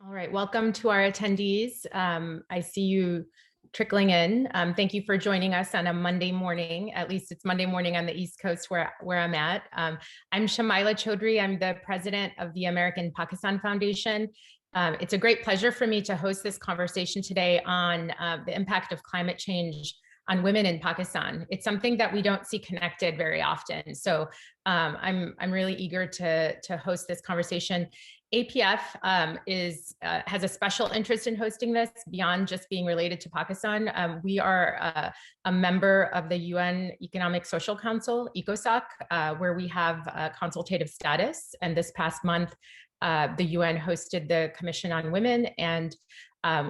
All right, welcome to our attendees. I see you trickling in. Thank you for joining us on a Monday morning. At least it's Monday morning on the East Coast where I'm at. I'm Shamaila Chaudhry. I'm the president of the American Pakistan Foundation. It's a great pleasure for me to host this conversation today on the impact of climate change on women in Pakistan. It's something that we don't see connected very often. So I'm really eager to host this conversation. APF has a special interest in hosting this beyond just being related to Pakistan. We are a member of the UN Economic Social Council, ECOSOC, where we have consultative status. And this past month, the UN hosted the Commission on Women, and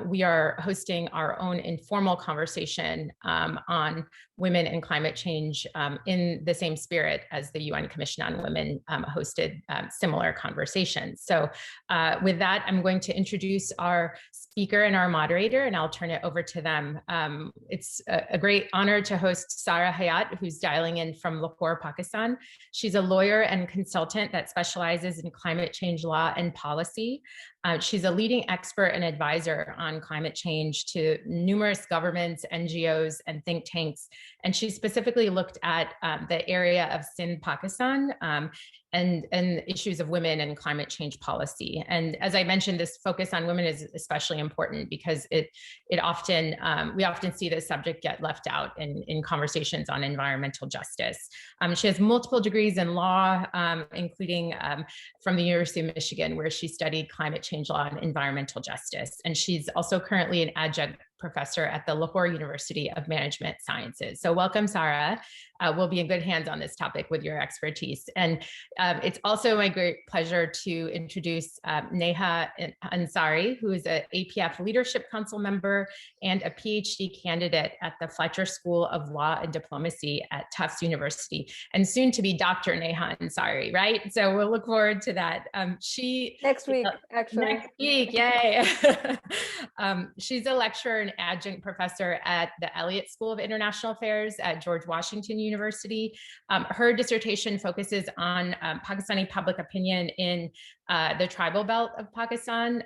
we are hosting our own informal conversation on women and climate change in the same spirit as the UN Commission on Women hosted similar conversations. So with that, I'm going to introduce our speaker and our moderator, and I'll turn it over to them. It's a great honor to host Sara Hayat, who's dialing in from Lahore, Pakistan. She's a lawyer and consultant that specializes in climate change law and policy. She's a leading expert and advisor on climate change to numerous governments, NGOs, and think tanks. And she specifically looked at the area of Sindh, Pakistan, and issues of women and climate change policy. And as I mentioned, this focus on women is especially important because we often see this subject get left out in conversations on environmental justice. She has multiple degrees in law, including from the University of Michigan, where she studied climate change law and environmental justice. And she's also currently an adjunct professor at the Lahore University of Management Sciences. So welcome, Sara. We'll be in good hands on this topic with your expertise. And it's also my great pleasure to introduce Neha Ansari, who is an APF Leadership Council member and a PhD candidate at the Fletcher School of Law and Diplomacy at Tufts University, and soon to be Dr. Neha Ansari, right? So we'll look forward to that. Next week, actually. Next week, yay. She's a lecturer and adjunct professor at the Elliott School of International Affairs at George Washington University. Her dissertation focuses on Pakistani public opinion in the tribal belt of Pakistan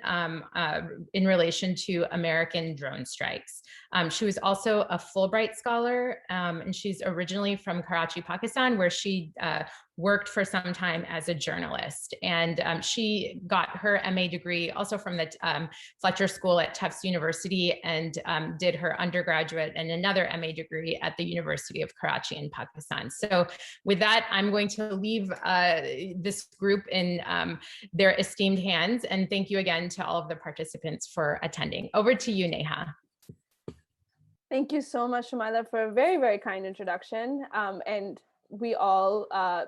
in relation to American drone strikes. She was also a Fulbright scholar, and she's originally from Karachi, Pakistan, where she worked for some time as a journalist. And she got her MA degree also from the Fletcher School at Tufts University, and did her undergraduate and another MA degree at the University of Karachi in Pakistan. So with that, I'm going to leave this group in their esteemed hands. And thank you again to all of the participants for attending. Over to you, Neha. Thank you so much, Shamaila, for a very, very kind introduction. And we all,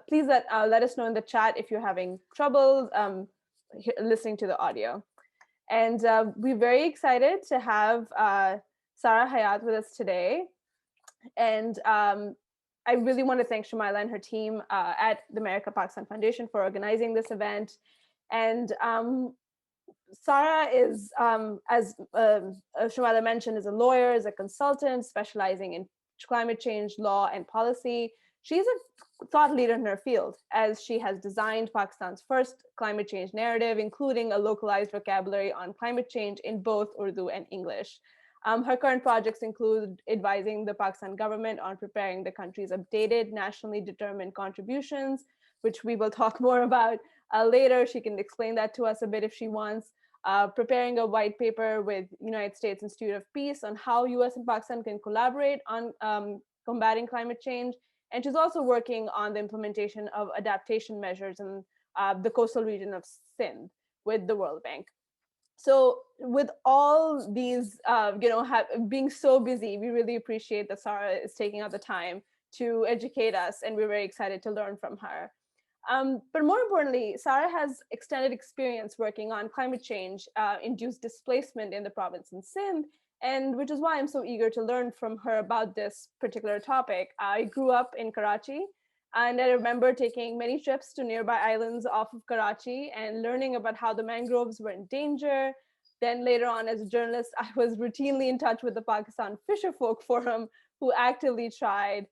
please let us know in the chat if you're having trouble listening to the audio. And we're very excited to have Sara Hayat with us today. And I really want to thank Shamaila and her team at the America Pakistan Foundation for organizing this event. And Sara is, as Shamaila mentioned, is a lawyer, is a consultant specializing in climate change law and policy. She's a thought leader in her field, as she has designed Pakistan's first climate change narrative, including a localized vocabulary on climate change in both Urdu and English. Her current projects include advising the Pakistan government on preparing the country's updated nationally determined contributions, which we will talk more about later. She can explain that to us a bit if she wants. Preparing a white paper with United States Institute of Peace on how US and Pakistan can collaborate on combating climate change. And she's also working on the implementation of adaptation measures in the coastal region of Sindh with the World Bank. So with all these, being so busy, we really appreciate that Sara is taking out the time to educate us, and we're very excited to learn from her. But more importantly, Sara has extended experience working on climate change induced displacement in the province in Sindh, and which is why I'm so eager to learn from her about this particular topic. I grew up in Karachi, and I remember taking many trips to nearby islands off of Karachi and learning about how the mangroves were in danger. Then later on, as a journalist, I was routinely in touch with the Pakistan Fisherfolk Forum, who actively tried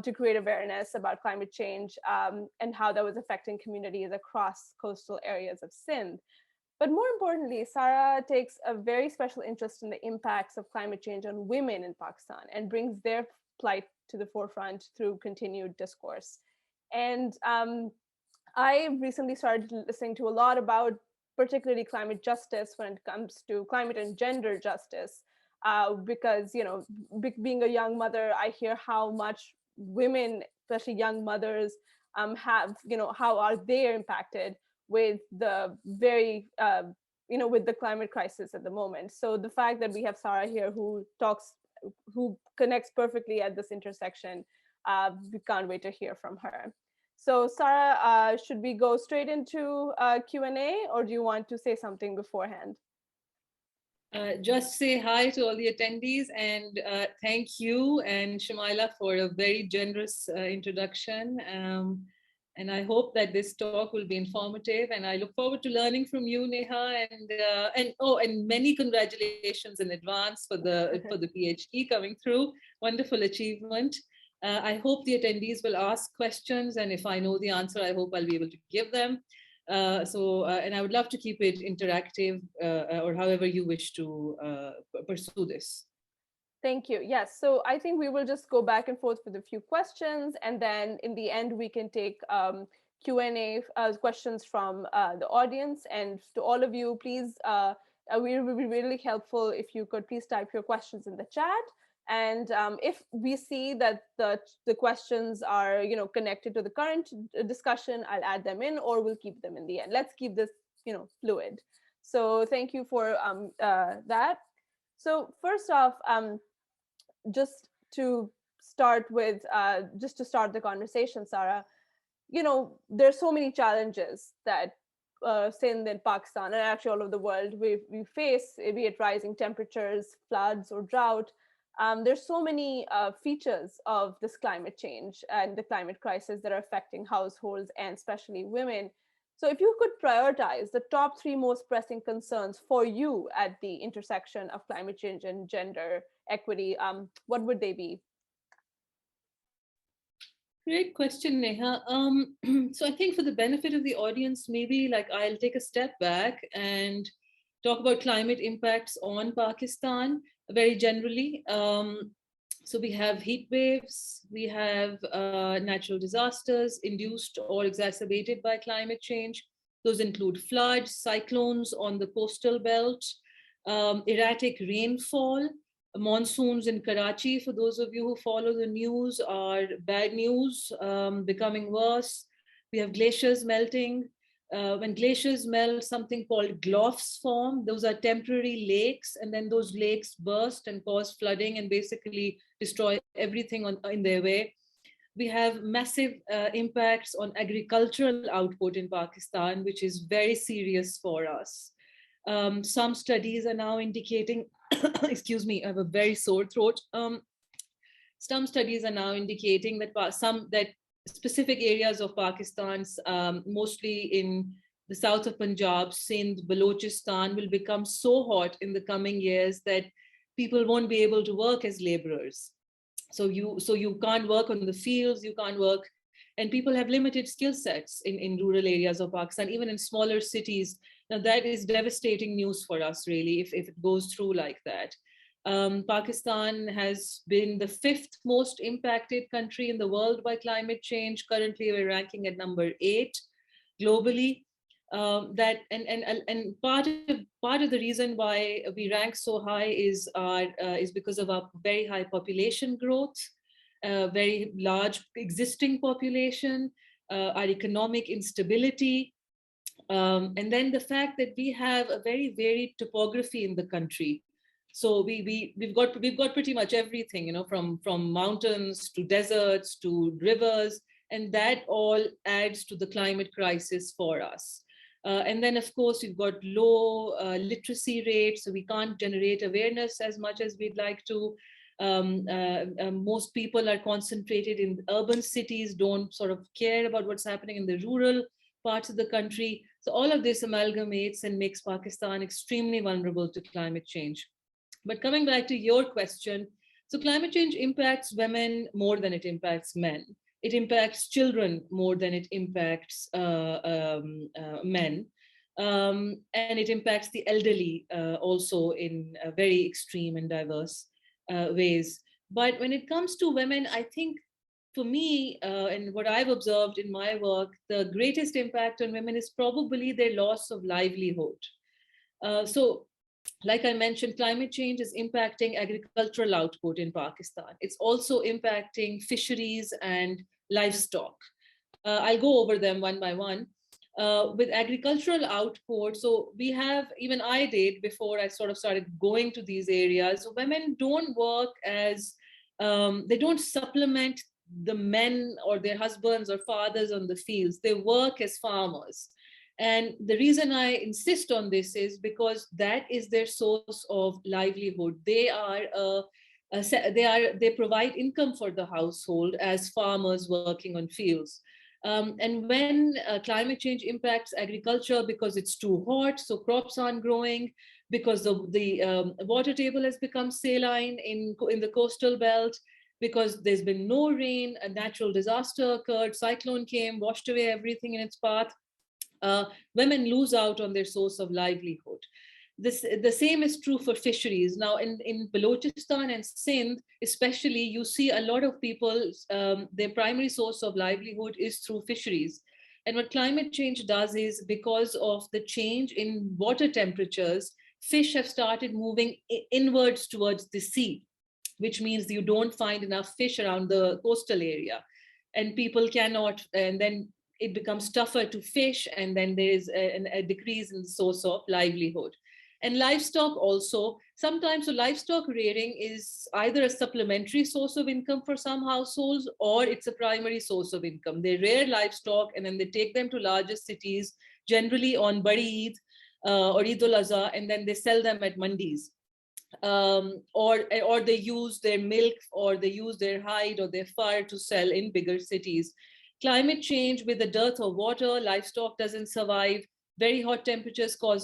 to create awareness about climate change and how that was affecting communities across coastal areas of Sindh. But more importantly, Sara takes a very special interest in the impacts of climate change on women in Pakistan and brings their plight to the forefront through continued discourse. And I recently started listening to a lot about particularly climate justice when it comes to climate and gender justice, because, you know, being a young mother, I hear how much women, especially young mothers, have, you know, how are they impacted with the very, with the climate crisis at the moment. So the fact that we have Sara here who connects perfectly at this intersection, we can't wait to hear from her. So Sara, should we go straight into Q&A, or do you want to say something beforehand? Just say hi to all the attendees, and thank you and Shamaila for a very generous introduction. And I hope that this talk will be informative, and I look forward to learning from you, Neha, and many congratulations in advance for the PhD coming through. Wonderful achievement. I hope the attendees will ask questions, and if I know the answer, I hope I'll be able to give them. And I would love to keep it interactive, or however you wish to pursue this. Thank you. Yes, so I think we will just go back and forth with a few questions, and then in the end, we can take Q&A questions from the audience. And to all of you, please, it would be really helpful if you could please type your questions in the chat. And if we see that the questions are, you know, connected to the current discussion, I'll add them in, or we'll keep them in the end. Let's keep this, you know, fluid. So thank you for that. So first off, just to start the conversation, Sara, you know, there's so many challenges that Sindh and Pakistan and actually all over the world we face, be it rising temperatures, floods, or drought. There's so many features of this climate change and the climate crisis that are affecting households and especially women. So if you could prioritize the top 3 most pressing concerns for you at the intersection of climate change and gender equity, what would they be? Great question, Neha. So I think for the benefit of the audience, maybe like I'll take a step back and talk about climate impacts on Pakistan very generally. So we have heat waves, we have natural disasters induced or exacerbated by climate change. Those include floods, cyclones on the coastal belt, erratic rainfall. Monsoons in Karachi, for those of you who follow the news, are bad news, becoming worse. We have glaciers melting. When glaciers melt, something called gloughs form. Those are temporary lakes, and then those lakes burst and cause flooding and basically destroy everything in their way. We have massive impacts on agricultural output in Pakistan, which is very serious for us. Some studies are now indicating, excuse me, I have a very sore throat. Some studies are now indicating that specific areas of Pakistan, mostly in the south of Punjab, Sindh, Balochistan, will become so hot in the coming years that people won't be able to work as laborers. So you can't work on the fields, you can't work, and people have limited skill sets in rural areas of Pakistan, even in smaller cities. Now that is devastating news for us, really, if it goes through like that. Pakistan has been the 5th most impacted country in the world by climate change. Currently, we're ranking at number 8 globally. Part of the reason why we rank so high is because of our very high population growth, very large existing population, our economic instability, and then the fact that we have a very varied topography in the country. So we've got pretty much everything, you know, from mountains to deserts to rivers, and that all adds to the climate crisis for us. And then, of course, we've got low literacy rates, so we can't generate awareness as much as we'd like to. Most people are concentrated in urban cities, don't sort of care about what's happening in the rural parts of the country. So all of this amalgamates and makes Pakistan extremely vulnerable to climate change. But coming back to your question, so climate change impacts women more than it impacts men. It impacts children more than it impacts men. And it impacts the elderly also in very extreme and diverse ways. But when it comes to women, I think for me, and what I've observed in my work, the greatest impact on women is probably their loss of livelihood. So, like I mentioned, climate change is impacting agricultural output in Pakistan. It's also impacting fisheries and livestock. I'll go over them one by one. With agricultural output, so we have, even I did before I sort of started going to these areas, women don't work as, they don't supplement the men or their husbands or fathers on the fields. They work as farmers. And the reason I insist on this is because that is their source of livelihood. They provide income for the household as farmers working on fields. And when climate change impacts agriculture because it's too hot, so crops aren't growing, because the water table has become saline in the coastal belt, because there's been no rain, a natural disaster occurred, cyclone came, washed away everything in its path, women lose out on their source of livelihood. The same is true for fisheries. Now, in Balochistan and Sindh, especially, you see a lot of people, their primary source of livelihood is through fisheries. And what climate change does is, because of the change in water temperatures, fish have started moving inwards towards the sea, which means you don't find enough fish around the coastal area. And people cannot, and then it becomes tougher to fish, and then there is a decrease in the source of livelihood. And livestock also, sometimes, so livestock rearing is either a supplementary source of income for some households, or it's a primary source of income. They rear livestock and then they take them to larger cities, generally on Badi Eid or Eid al-Azha, and then they sell them at mandis. Or they use their milk, or they use their hide or their fur to sell in bigger cities. Climate change, with the dearth of water, livestock doesn't survive. Very hot temperatures cause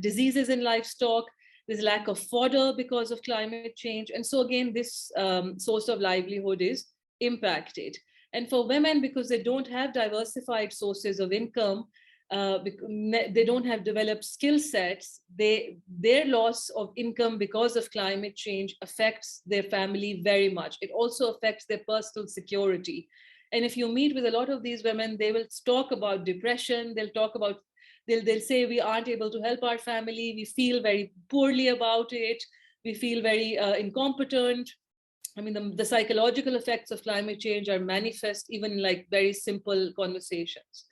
diseases in livestock. There's lack of fodder because of climate change. And so again, this source of livelihood is impacted. And for women, because they don't have diversified sources of income, they don't have developed skill sets, their loss of income because of climate change affects their family very much. It also affects their personal security. And if you meet with a lot of these women, they will talk about depression. They'll say, we aren't able to help our family. We feel very poorly about it. We feel very incompetent. I mean, the psychological effects of climate change are manifest even in like very simple conversations.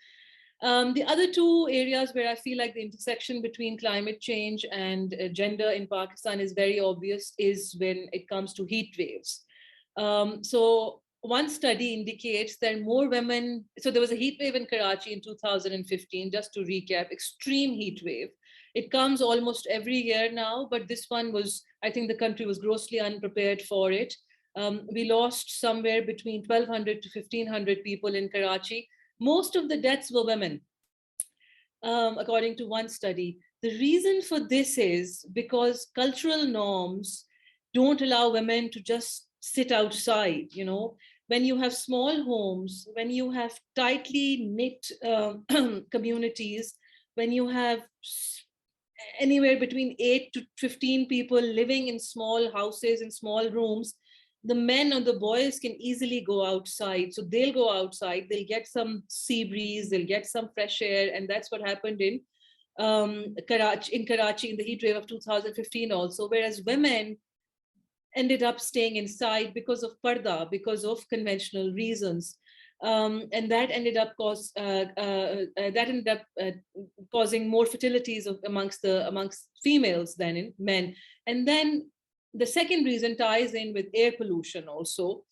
The other two areas where I feel like the intersection between climate change and gender in Pakistan is very obvious is when it comes to heat waves. So one study indicates that more women, so there was a heat wave in Karachi in 2015, just to recap, extreme heat wave. It comes almost every year now, but this one was, I think the country was grossly unprepared for it. We lost somewhere between 1,200 to 1,500 people in Karachi. Most of the deaths were women, according to one study. The reason for this is because cultural norms don't allow women to just sit outside, you know. When you have small homes, when you have tightly knit communities, when you have anywhere between 8 to 15 people living in small houses, in small rooms, the men or the boys can easily go outside. So they'll go outside, they'll get some sea breeze, they'll get some fresh air. And that's what happened in Karachi in the heat wave of 2015 also, whereas women ended up staying inside because of parda, because of conventional reasons. And that ended up causing more fatalities amongst females than in men. And then the second reason ties in with air pollution also.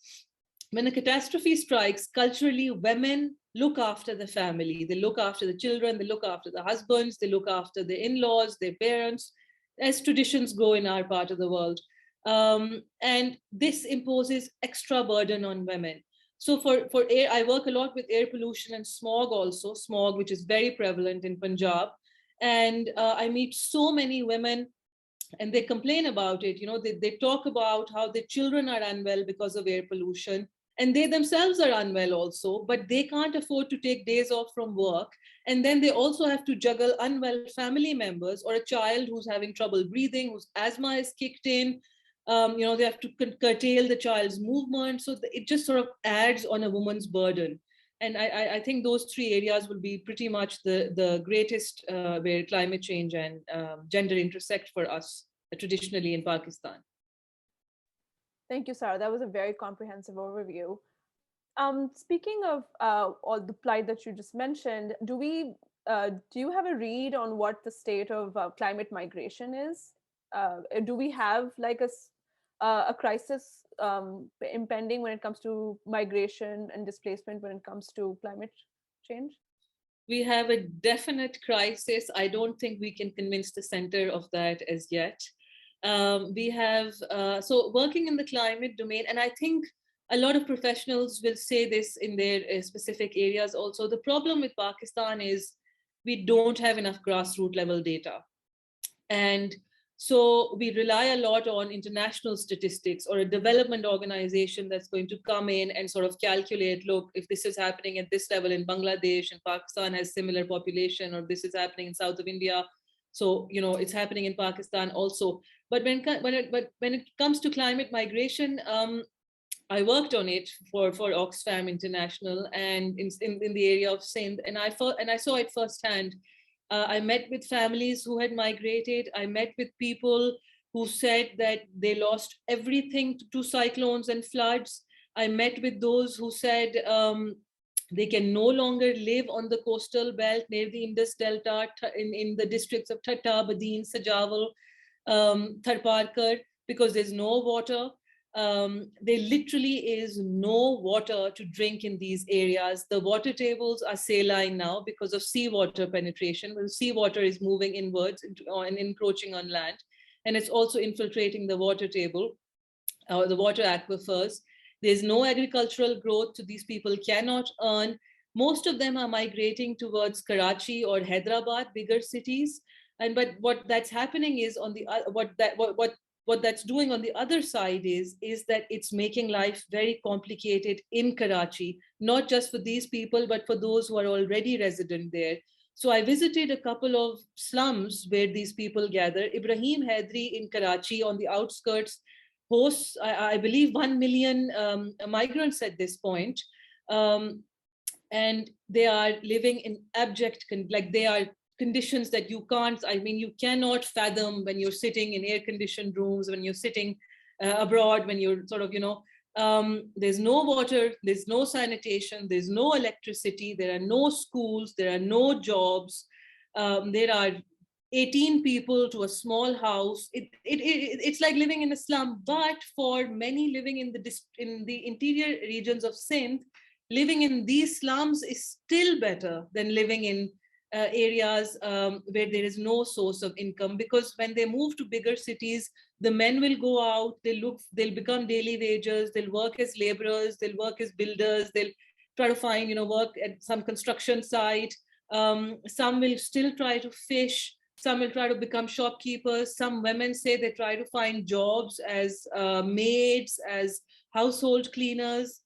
When a catastrophe strikes, culturally, women look after the family. They look after the children, they look after the husbands, they look after the in-laws, their parents, as traditions go in our part of the world. And this imposes extra burden on women. So for air, I work a lot with air pollution and smog also, smog, which is very prevalent in Punjab. And I meet so many women and they complain about it. You know, they talk about how their children are unwell because of air pollution. and they themselves are unwell also, but they can't afford to take days off from work. And then they also have to juggle unwell family members or a child who's having trouble breathing, whose asthma is kicked in. They have to curtail the child's movement. So it just sort of adds on a woman's burden. And I think those three areas will be pretty much the greatest where climate change and gender intersect for us traditionally in Pakistan. Thank you, Sara. That was a very comprehensive overview. Speaking of all the plight that you just mentioned, do you have a read on what the state of climate migration is? Do we have like a crisis impending when it comes to migration and displacement when it comes to climate change? We have a definite crisis. I don't think we can convince the center of that as yet. We have, so working in the climate domain, and I think a lot of professionals will say this in their specific areas also. The problem with Pakistan is we don't have enough grassroots level data. And so we rely a lot on international statistics or a development organization that's going to come in and sort of calculate, look, if this is happening at this level in Bangladesh and Pakistan has similar population, or this is happening in south of India, so it's happening in Pakistan also. But when it comes to climate migration, I worked on it for Oxfam International and in the area of Sindh, and I saw it firsthand. I met with families who had migrated. I met with people who said that they lost everything to cyclones and floods. I met with those who said they can no longer live on the coastal belt near the Indus Delta in the districts of Thatta, Badin, Sajawal, Tharparkar, because there's no water. There literally is no water to drink in these areas. The water tables are saline now because of seawater penetration. When seawater is moving inwards and encroaching on land, and it's also infiltrating the water table, the water aquifers. There's no agricultural growth, so these people cannot earn. Most of them are migrating towards Karachi or Hyderabad, bigger cities. But what that's happening is on the what that's doing on the other side is that it's making life very complicated in Karachi, not just for these people, but for those who are already resident there. So I visited a couple of slums where these people gather. Ibrahim Haidri in Karachi on the outskirts hosts, I believe, 1 million migrants at this point. And they are living in abject, they are conditions that you cannot fathom when you're sitting in air-conditioned rooms, when you're sitting abroad, when you're sort of, there's no water, there's no sanitation, there's no electricity, there are no schools, there are no jobs, there are 18 people to a small house. It's like living in a slum. But for many living in the interior regions of Sindh, living in these slums is still better than living in areas where there is no source of income, because when they move to bigger cities, the men will go out, they'll become daily wagers, they'll work as laborers, they'll work as builders, they'll try to find work at some construction site. Some will still try to fish, some will try to become shopkeepers. Some women say they try to find jobs as maids, as household cleaners.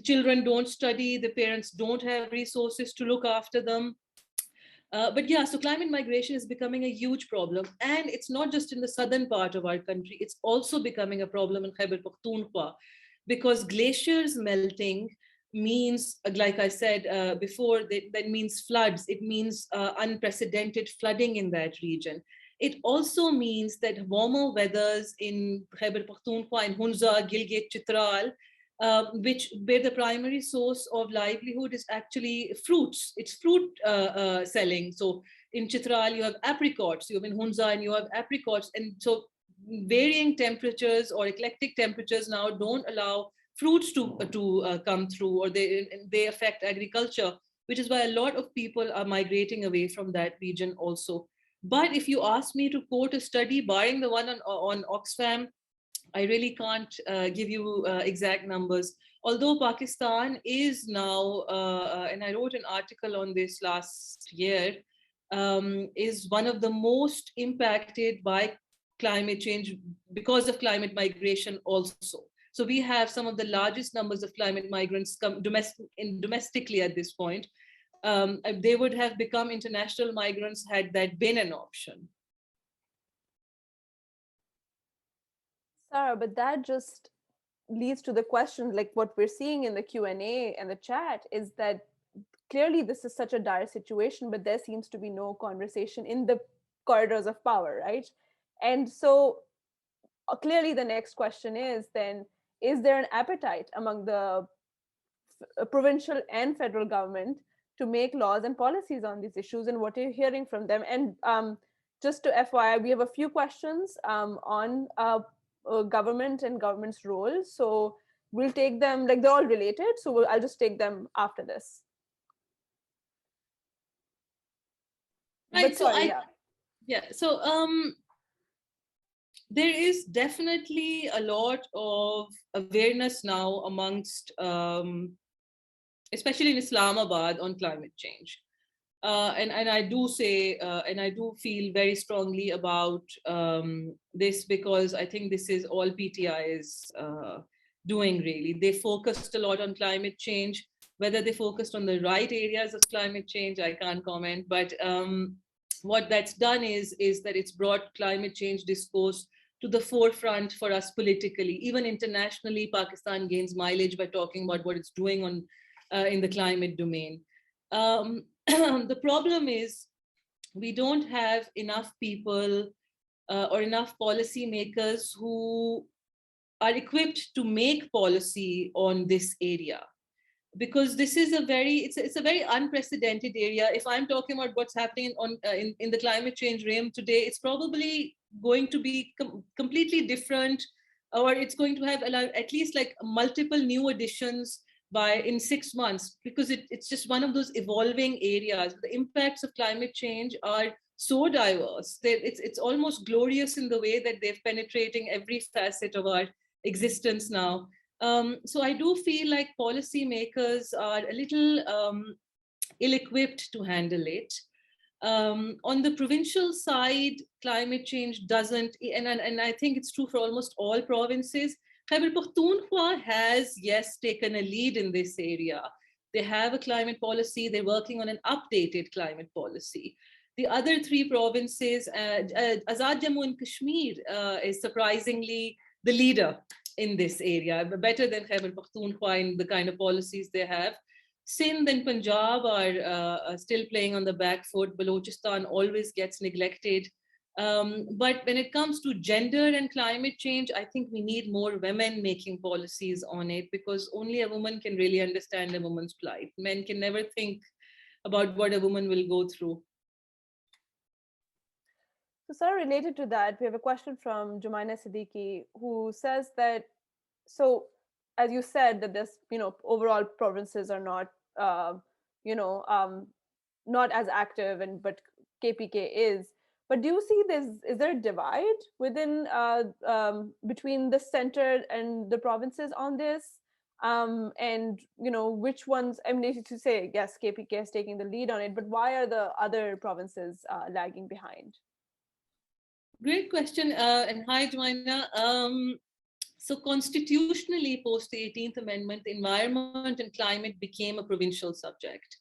Children don't study, the parents don't have resources to look after them. But yeah, so climate migration is becoming a huge problem. And it's not just in the southern part of our country, it's also becoming a problem in Khyber Pakhtunkhwa, because glaciers melting means, like I said before, that means floods. It means unprecedented flooding in that region. It also means that warmer weathers in Khyber Pakhtunkhwa, in Hunza, Gilgit, Chitral, where the primary source of livelihood is actually fruits. It's fruit selling. So in Chitral, you have apricots. You have in Hunza, and you have apricots. And so varying temperatures or eclectic temperatures now don't allow fruits to come through, or they affect agriculture, which is why a lot of people are migrating away from that region also. But if you ask me to quote a study, barring the one on Oxfam, I really can't give you exact numbers. Although Pakistan is now, and I wrote an article on this last year, is one of the most impacted by climate change because of climate migration also. So we have some of the largest numbers of climate migrants domestically at this point. They would have become international migrants had that been an option. Sarah, but that just leads to the question, like what we're seeing in the Q&A and the chat is that clearly this is such a dire situation, but there seems to be no conversation in the corridors of power, right? And so clearly the next question is then, is there an appetite among the provincial and federal government to make laws and policies on these issues, and what are you hearing from them? And just to FYI, we have a few questions on government and government's role. So we'll take them, like they're all related. So I'll just take them after this. Right, But sorry, so there is definitely a lot of awareness now amongst, especially in Islamabad, on climate change. And I do say, and I do feel very strongly about this, because I think this is all PTI is doing really. They focused a lot on climate change. Whether they focused on the right areas of climate change, I can't comment, but what that's done is that it's brought climate change discourse to the forefront for us politically. Even internationally, Pakistan gains mileage by talking about what it's doing on in the climate domain. The problem is we don't have enough people or enough policymakers who are equipped to make policy on this area, because this is a very, it's a very unprecedented area. If I'm talking about what's happening on in the climate change realm today, it's probably going to be completely different, or it's going to have at least like multiple new additions in 6 months, because it's just one of those evolving areas. The impacts of climate change are so diverse. It's almost glorious in the way that they're penetrating every facet of our existence now. So I do feel like policymakers are a little ill-equipped to handle it. On the provincial side, climate change doesn't, and I think it's true for almost all provinces. Khyber Pakhtunkhwa has, yes, taken a lead in this area. They have a climate policy. They're working on an updated climate policy. The other 3 provinces, Azad Jammu and Kashmir is surprisingly the leader in this area, better than Khyber Pakhtunkhwa in the kind of policies they have. Sindh and Punjab are still playing on the back foot. Balochistan always gets neglected. But when it comes to gender and climate change, I think we need more women making policies on it, because only a woman can really understand a woman's plight. Men can never think about what a woman will go through. So Sarah, related to that, we have a question from Jumaina Siddiqui, who says that, so as you said, that this, overall provinces are not, not as active, but KPK is. But do you see is there a divide within between the center and the provinces on this? And which ones? I mean, to say yes, KPK is taking the lead on it, but why are the other provinces lagging behind? Great question, and hi, Joanna. So constitutionally, post the 18th Amendment, environment and climate became a provincial subject.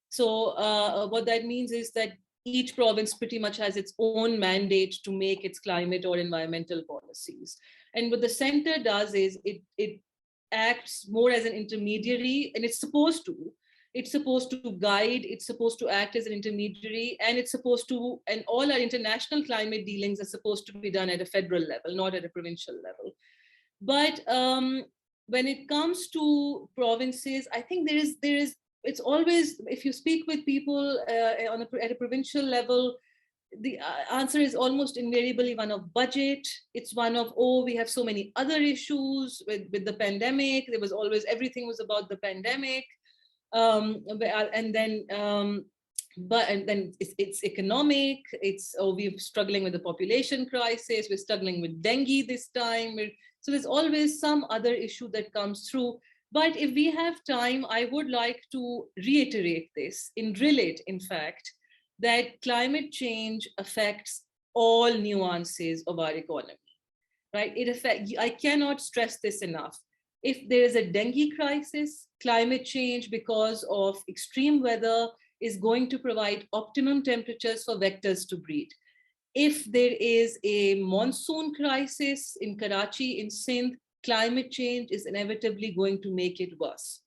So what that means is that each province pretty much has its own mandate to make its climate or environmental policies. And what the center does is it acts more as an intermediary, and it's supposed to. It's supposed to guide, it's supposed to act as an intermediary, and it's supposed to, and all our international climate dealings are supposed to be done at a federal level, not at a provincial level. But when it comes to provinces, I think there is, it's always, if you speak with people at a provincial level, the answer is almost invariably one of budget. It's one of, oh, we have so many other issues with the pandemic. There was always, everything was about the pandemic. And then it's economic. It's, oh, we're struggling with the population crisis. We're struggling with dengue this time. So there's always some other issue that comes through. But if we have time, I would like to reiterate this, drill it, in fact, that climate change affects all nuances of our economy. right? I cannot stress this enough. If there is a dengue crisis, climate change because of extreme weather is going to provide optimum temperatures for vectors to breed. If there is a monsoon crisis in Karachi, in Sindh, climate change is inevitably going to make it worse.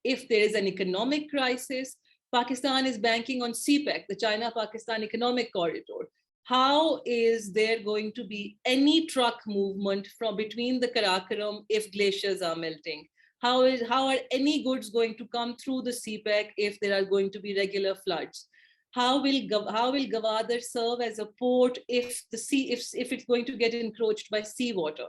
If there is an economic crisis, Pakistan is banking on CPEC, the China-Pakistan Economic Corridor. How is there going to be any truck movement from between the Karakoram if glaciers are melting? How are any goods going to come through the CPEC if there are going to be regular floods? How will Gwadar serve as a port if it's going to get encroached by seawater?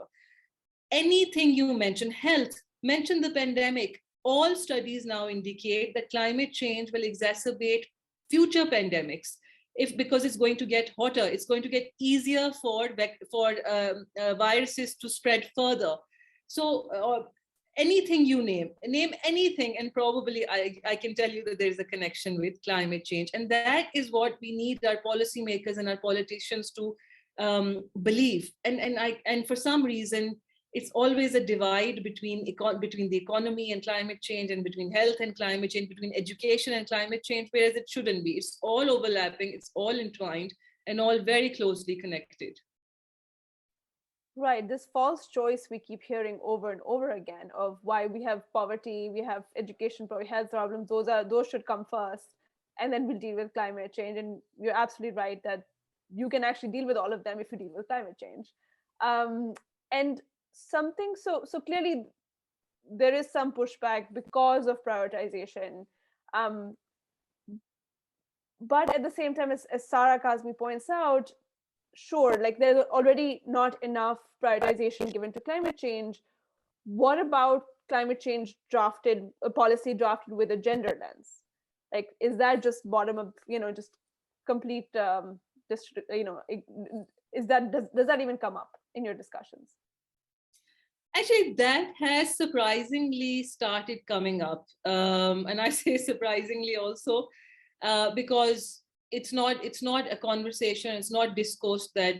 Anything you mention, health, mention the pandemic. All studies now indicate that climate change will exacerbate future pandemics. Because it's going to get hotter, it's going to get easier for viruses to spread further. So anything you name anything, and probably I can tell you that there's a connection with climate change. And that is what we need our policymakers and our politicians to believe. And for some reason, it's always a divide between the economy and climate change, and between health and climate change, between education and climate change, whereas it shouldn't be. It's all overlapping, it's all entwined, and all very closely connected. Right, this false choice we keep hearing over and over again of why we have poverty, we have education, health problems, those should come first, and then we'll deal with climate change. And you're absolutely right that you can actually deal with all of them if you deal with climate change. And something so clearly there is some pushback because of prioritization, but at the same time, as Sara Kazmi points out, sure, like there's already not enough prioritization given to climate change. What about climate change policy drafted with a gender lens? Like, is that just bottom up, just complete does that even come up in your discussions? Actually, that has surprisingly started coming up. And I say surprisingly also, because it's not a conversation, it's not discourse that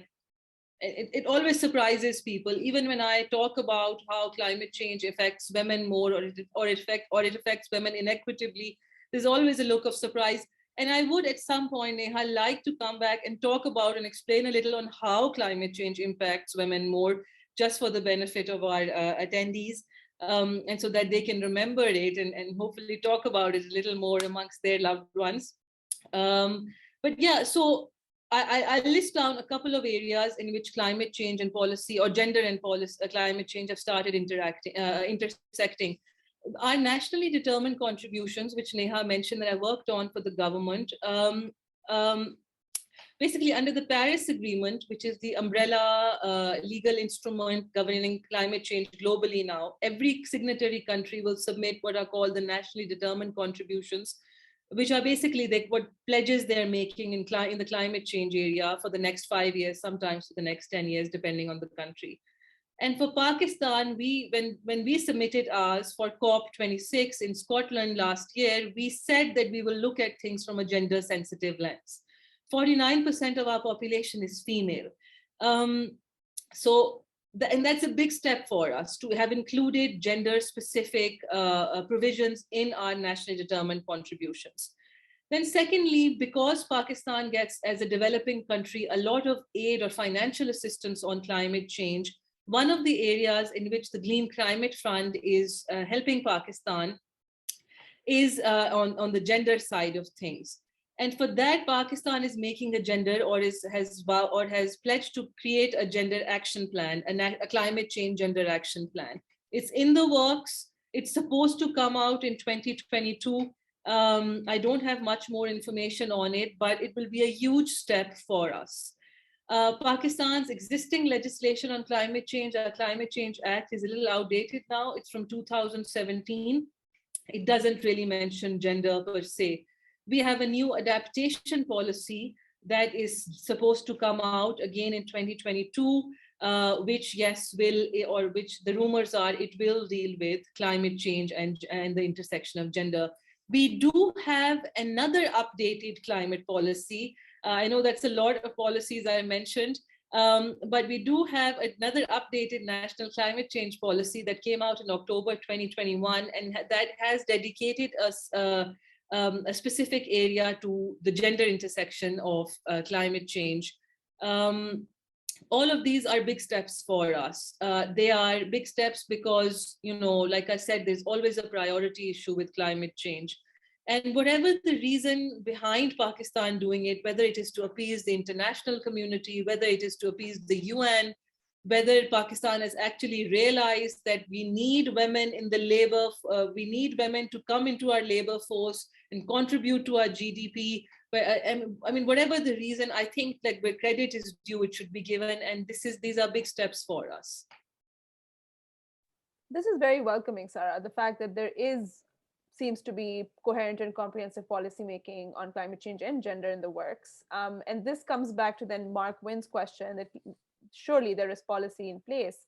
it always surprises people. Even when I talk about how climate change affects women more, or it affects women inequitably, there's always a look of surprise. And I would at some point, Neha, like to come back and talk about and explain a little on how climate change impacts women more, just for the benefit of our attendees, and so that they can remember it and hopefully talk about it a little more amongst their loved ones. But yeah, so I list down a couple of areas in which climate change and policy, or gender and climate change, have started intersecting. Our nationally determined contributions, which Neha mentioned that I worked on for the government, basically under the Paris Agreement, which is the umbrella legal instrument governing climate change globally now, every signatory country will submit what are called the nationally determined contributions, which are basically what pledges they're making in the climate change area for the next 5 years, sometimes for the next 10 years, depending on the country. And for Pakistan, when we submitted ours for COP26 in Scotland last year, we said that we will look at things from a gender sensitive lens. 49% of our population is female. And that's a big step for us to have included gender specific provisions in our nationally determined contributions. Then secondly, because Pakistan gets, as a developing country, a lot of aid or financial assistance on climate change, one of the areas in which the Green Climate Fund is helping Pakistan is on the gender side of things. And for that, Pakistan is making a gender, or has pledged to create a gender action plan, a climate change gender action plan. It's in the works. It's supposed to come out in 2022. I don't have much more information on it, but it will be a huge step for us. Pakistan's existing legislation on climate change, our Climate Change Act, is a little outdated now. It's from 2017. It doesn't really mention gender per se. We have a new adaptation policy that is supposed to come out again in 2022, which the rumors are it will deal with climate change and the intersection of gender. We do have another updated climate policy. I know that's a lot of policies I mentioned, But we do have another updated national climate change policy that came out in October 2021, and that has dedicated us a specific area to the gender intersection of climate change. All of these are big steps for us. They are big steps because, you know, like I said, there's always a priority issue with climate change. And whatever the reason behind Pakistan doing it, whether it is to appease the international community, whether it is to appease the UN, whether Pakistan has actually realized that we need women in the labor, we need women to come into our labor force and contribute to our GDP. But I mean, whatever the reason, I think like where credit is due, it should be given. And these are big steps for us. This is very welcoming, Sara. The fact that there seems to be coherent and comprehensive policy making on climate change and gender in the works. And this comes back to then Mark Wynn's question that surely there is policy in place.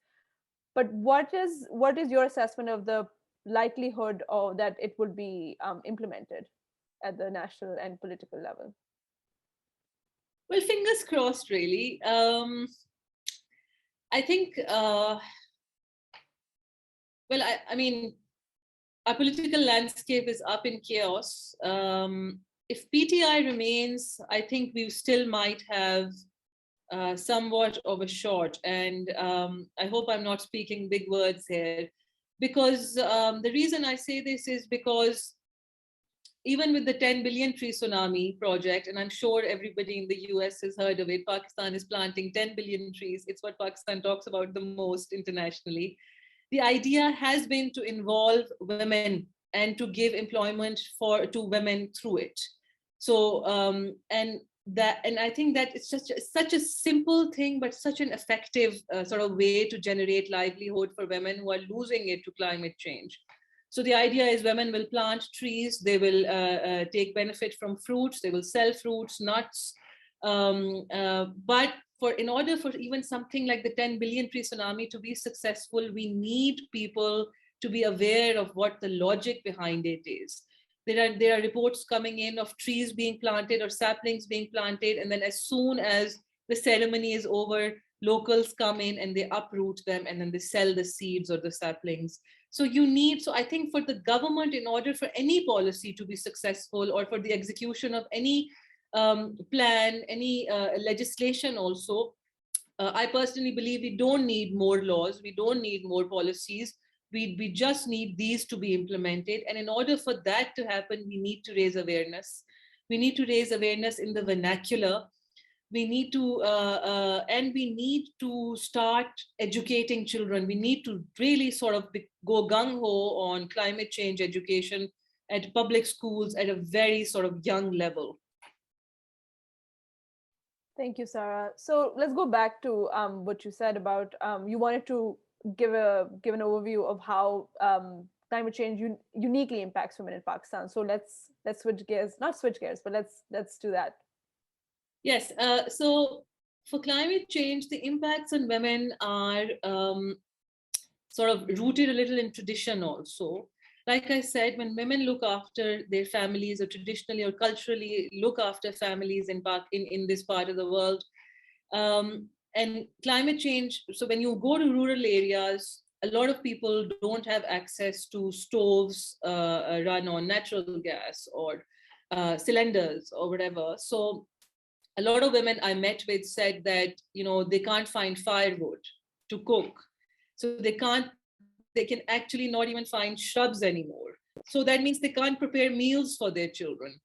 But what is your assessment of the likelihood of that it would be implemented at the national and political level? Well, fingers crossed, really. I think, I mean, our political landscape is up in chaos. If PTI remains, I think we still might have somewhat of a short. And I hope I'm not speaking big words here, because the reason I say this is because even with the 10 billion tree tsunami project, and I'm sure everybody in the US has heard of it, Pakistan is planting 10 billion trees. It's what Pakistan talks about the most internationally. The idea has been to involve women and to give employment to women through it. So, and I think that it's just such a simple thing, but such an effective sort of way to generate livelihood for women who are losing it to climate change. So the idea is women will plant trees, they will take benefit from fruits, they will sell fruits, nuts. But in order for even something like the 10 billion tree tsunami to be successful, we need people to be aware of what the logic behind it is. There are reports coming in of trees being planted or saplings being planted, and then as soon as the ceremony is over, locals come in and they uproot them and then they sell the seeds or the saplings. So I think for the government, in order for any policy to be successful, or for the execution of any plan, any legislation also, I personally believe we don't need more laws, we don't need more policies, we just need these to be implemented. And in order for that to happen, we need to raise awareness. We need to raise awareness in the vernacular. We need to, and we need to start educating children. We need to really sort of go gung-ho on climate change education at public schools at a very sort of young level. Thank you, Sara. So let's go back to what you said about you wanted to give an overview of how climate change uniquely impacts women in Pakistan. So let's switch gears, not switch gears, but let's do that. Yes. So for climate change, the impacts on women are sort of rooted a little in tradition also. Like I said, when women look after their families, or traditionally or culturally look after families in this part of the world, and climate change, so when you go to rural areas, a lot of people don't have access to stoves run on natural gas or cylinders or whatever. So a lot of women I met with said that, you know, they can't find firewood to cook. So they can actually not even find shrubs anymore. So that means they can't prepare meals for their children.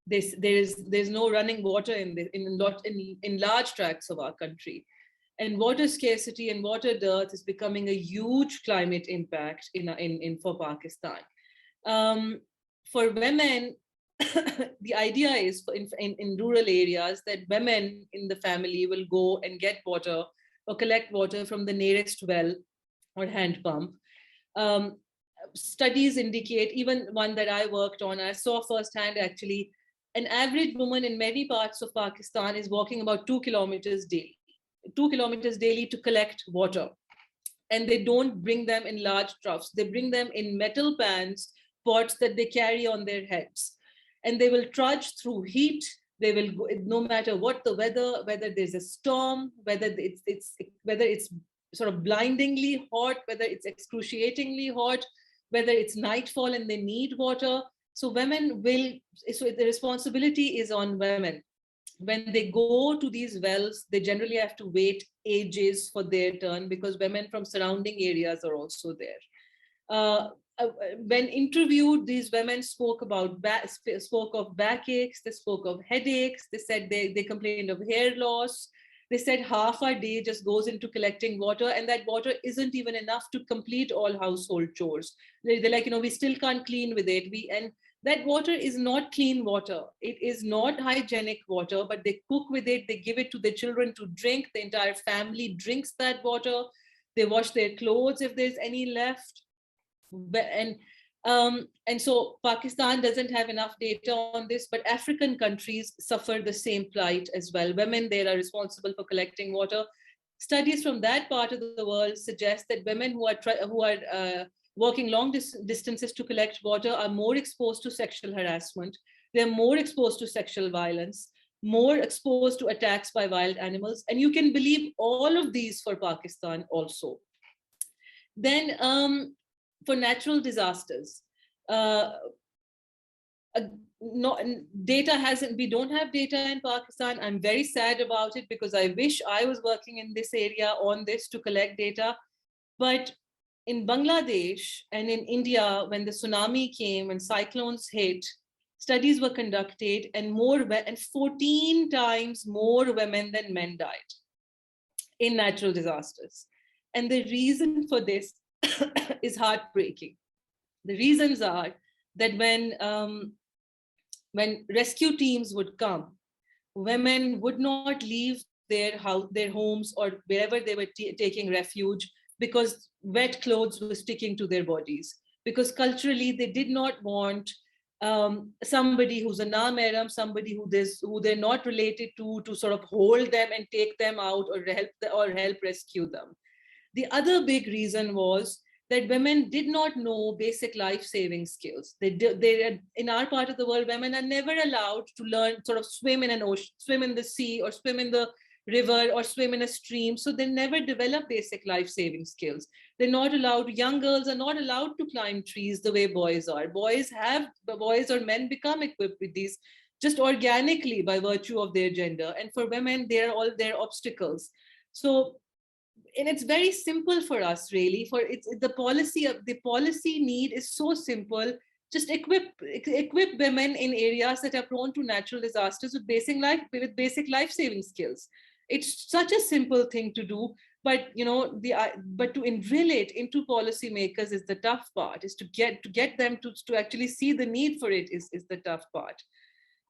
There's no running water in large tracts of our country. And water scarcity and water dearth is becoming a huge climate impact for Pakistan. For women, the idea is in rural areas that women in the family will go and get water or collect water from the nearest well or hand pump. Studies indicate, even one that I worked on, I saw firsthand actually, an average woman in many parts of Pakistan is walking about 2 kilometers daily. 2 kilometers daily to collect water. And they don't bring them in large troughs. They bring them in metal pans, pots that they carry on their heads. And they will trudge through heat, They will go, no matter what the weather, whether there's a storm, whether it's sort of blindingly hot, whether it's excruciatingly hot, whether it's nightfall and they need water. So women will, so the responsibility is on women. When they go to these wells, they generally have to wait ages for their turn because women from surrounding areas are also there. When interviewed, these women spoke of backaches, they spoke of headaches, they said they complained of hair loss. They said half our day just goes into collecting water, and that water isn't even enough to complete all household chores. They're like, we still can't clean with it. And that water is not clean water. It is not hygienic water, but they cook with it. They give it to their children to drink. The entire family drinks that water. They wash their clothes if there's any left. And so Pakistan doesn't have enough data on this, but African countries suffer the same plight as well. Women there are responsible for collecting water. Studies from that part of the world suggest that women who are working long distances to collect water are more exposed to sexual harassment. They're more exposed to sexual violence, more exposed to attacks by wild animals. And you can believe all of these for Pakistan also. Then for natural disasters, we don't have data in Pakistan. I'm very sad about it because I wish I was working in this area on this to collect data. But in Bangladesh and in India, when the tsunami came and cyclones hit, studies were conducted and 14 times more women than men died in natural disasters. And the reason for this is heartbreaking. The reasons are that when rescue teams would come, women would not leave their homes or wherever they were taking refuge because wet clothes were sticking to their bodies. Because culturally, they did not want somebody who's a na-mehram, somebody who they're not related to sort of hold them and take them out or help rescue them. The other big reason was that women did not know basic life-saving skills. In our part of the world, women are never allowed to learn sort of swim in an ocean, swim in the sea, or swim in the river, or swim in a stream. So they never develop basic life-saving skills. They're not allowed, young girls are not allowed to climb trees the way boys are. Boys or men become equipped with these just organically by virtue of their gender. And for women, they're all their obstacles. So, and it's very simple for us, really. The policy need is so simple. Just equip women in areas that are prone to natural disasters with basic life-saving skills. It's such a simple thing to do, but but to instill it into policymakers is the tough part. Is to get them to actually see the need for it is the tough part.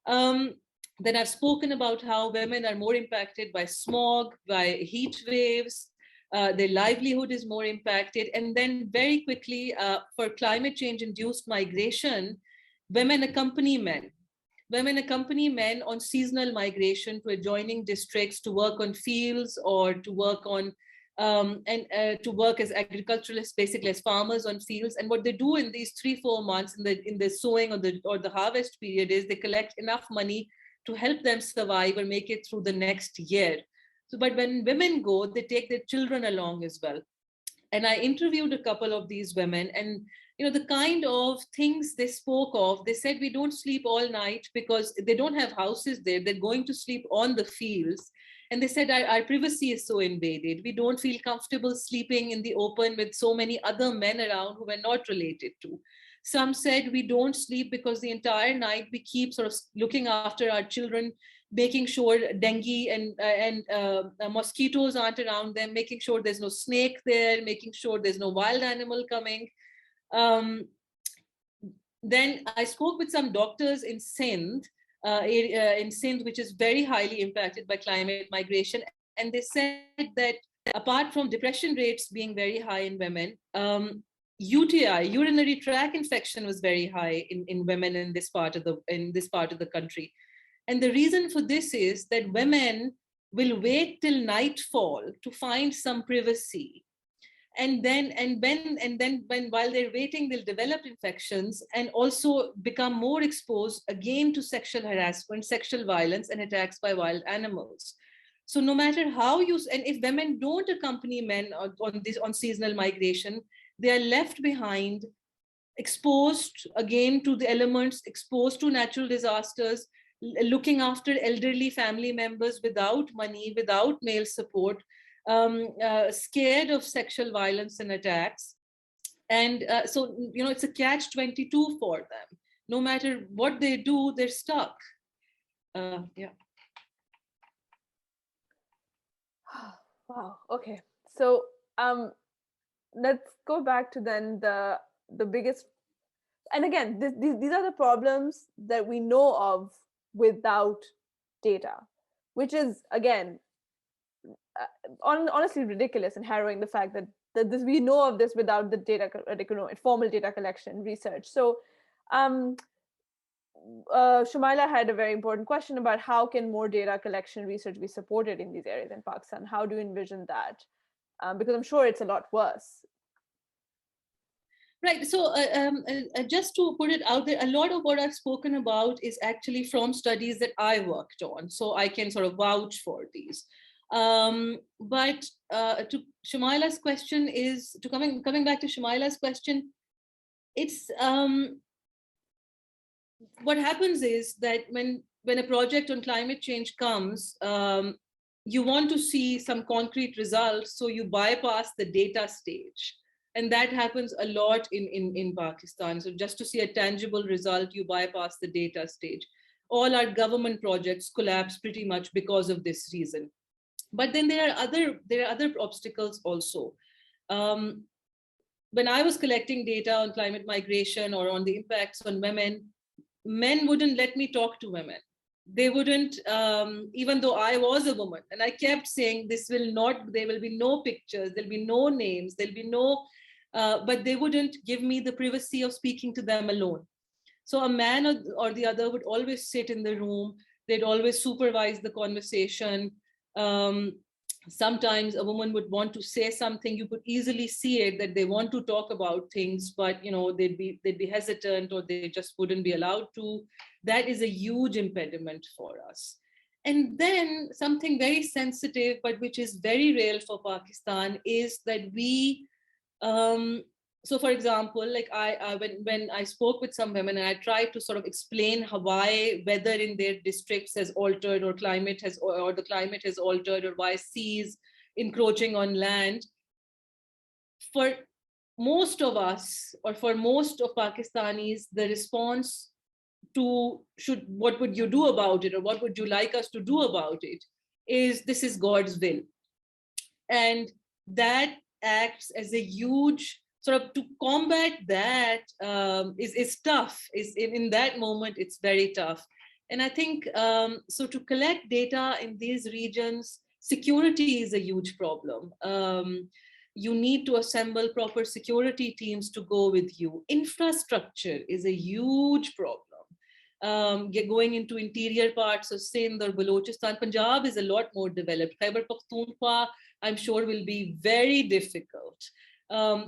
Then I've spoken about how women are more impacted by smog, by heat waves. Their livelihood is more impacted. And then very quickly, for climate change induced migration, women accompany men. Women accompany men on seasonal migration to adjoining districts to work on fields or to work on to work as agriculturalists, basically as farmers on fields. And what they do in these 3-4 months in the sowing or the harvest period is they collect enough money to help them survive or make it through the next year. So, but when women go, they take their children along as well. And I interviewed a couple of these women, and the kind of things they spoke of, they said, we don't sleep all night because they don't have houses there. They're going to sleep on the fields. And they said, our privacy is so invaded. We don't feel comfortable sleeping in the open with so many other men around who we're not related to. Some said we don't sleep because the entire night we keep sort of looking after our children, making sure dengue and mosquitoes aren't around them, making sure there's no snake there, making sure there's no wild animal coming. Then I spoke with some doctors in Sindh, which is very highly impacted by climate migration. And they said that apart from depression rates being very high in women, UTI, urinary tract infection, was very high in women in this part of the country. And the reason for this is that women will wait till nightfall to find some privacy. And then while they're waiting, they'll develop infections and also become more exposed again to sexual harassment, sexual violence, and attacks by wild animals. So no matter how you, and if women don't accompany men on seasonal migration, they are left behind, exposed again to the elements, exposed to natural disasters, looking after elderly family members without money, without male support, scared of sexual violence and attacks. And so, it's a catch-22 for them. No matter what they do, they're stuck. Yeah. Wow. Okay. So let's go back to then the biggest. And again, these are the problems that we know of without data, which is again honestly ridiculous and harrowing. The fact that we know of this without the data, formal data collection research. So Shumaila had a very important question about how can more data collection research be supported in these areas in Pakistan? How do you envision that? Because I'm sure it's a lot worse. Right. So just to put it out there, a lot of what I've spoken about is actually from studies that I worked on. So I can sort of vouch for these. But to Shumaila's question is, coming back to Shumaila's question, it's what happens is that when a project on climate change comes, you want to see some concrete results, so you bypass the data stage. And that happens a lot in Pakistan. So just to see a tangible result, you bypass the data stage. All our government projects collapse pretty much because of this reason. But then there are other obstacles also. When I was collecting data on climate migration or on the impacts on women, men wouldn't let me talk to women. They wouldn't, even though I was a woman. And I kept saying, there will be no pictures, there'll be no names, there'll be no, but they wouldn't give me the privacy of speaking to them alone. So a man or the other would always sit in the room. They'd always supervise the conversation. Sometimes a woman would want to say something. You could easily see it that they want to talk about things, but they'd be hesitant, or they just wouldn't be allowed to. That is a huge impediment for us. And then something very sensitive, but which is very real for Pakistan, is that we, so for example, like when I spoke with some women and I tried to sort of explain why weather in their districts has altered, or the climate has altered, or why seas encroaching on land, for most of us, or for most of Pakistanis, the response to what would you do about it, or what would you like us to do about it, is this is God's will. And that acts as a huge sort of, to combat that is tough. In that moment, it's very tough. And I think, so to collect data in these regions, security is a huge problem. You need to assemble proper security teams to go with you. Infrastructure is a huge problem. Going into interior parts of Sindh or Balochistan. Punjab is a lot more developed. Khyber Pakhtunkhwa, I'm sure, will be very difficult.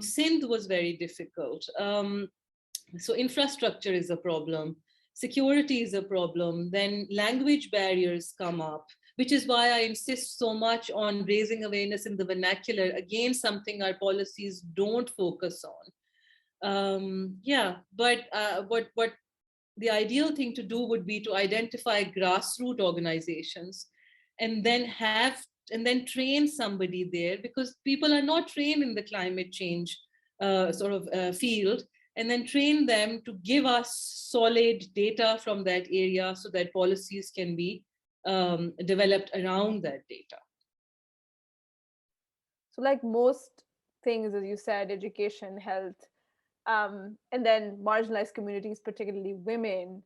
Sindh was very difficult. So infrastructure is a problem. Security is a problem. Then language barriers come up, which is why I insist so much on raising awareness in the vernacular. Again, something our policies don't focus on. But what the ideal thing to do would be to identify grassroots organizations and then train somebody there, because people are not trained in the climate change field, and then train them to give us solid data from that area so that policies can be developed around that data. So like most things, as you said, education, health, and then marginalized communities, particularly women,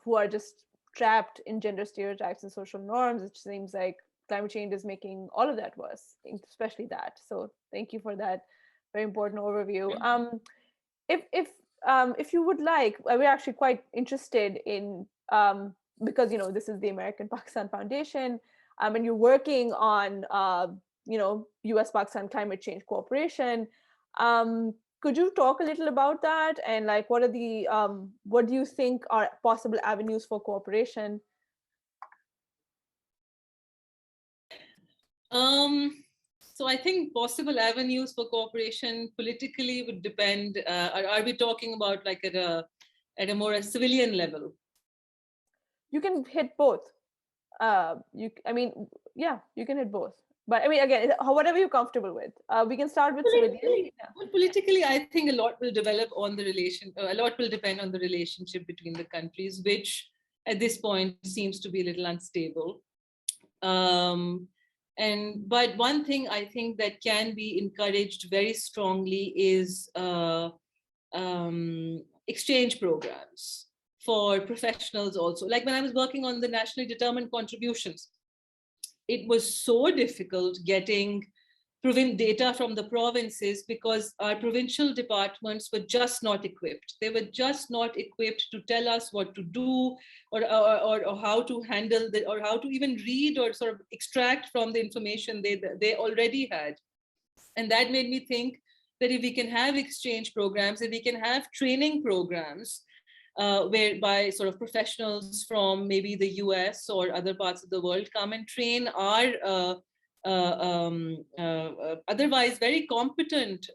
who are just trapped in gender stereotypes and social norms. It seems like climate change is making all of that worse, especially that. So thank you for that very important overview. If you would like, we're actually quite interested in, because this is the American Pakistan Foundation, and you're working on US-Pakistan Climate Change Cooperation. Could you talk a little about that, and like what do you think are possible avenues for cooperation? So I think possible avenues for cooperation politically would depend. Are we talking about like at a more civilian level? You can hit both. You can hit both. But I mean, again, whatever you're comfortable with. We can start with civilian. Well, politically, I think a lot will develop on the relation. A lot will depend on the relationship between the countries, which at this point seems to be a little unstable. But one thing I think that can be encouraged very strongly is exchange programs for professionals also. Like when I was working on the nationally determined contributions, it was so difficult getting data from the provinces because our provincial departments were just not equipped. They were just not equipped to tell us what to do or how to handle or how to even read or sort of extract from the information they already had. And that made me think that if we can have exchange programs, if we can have training programs, whereby sort of professionals from maybe the US or other parts of the world come and train our otherwise very competent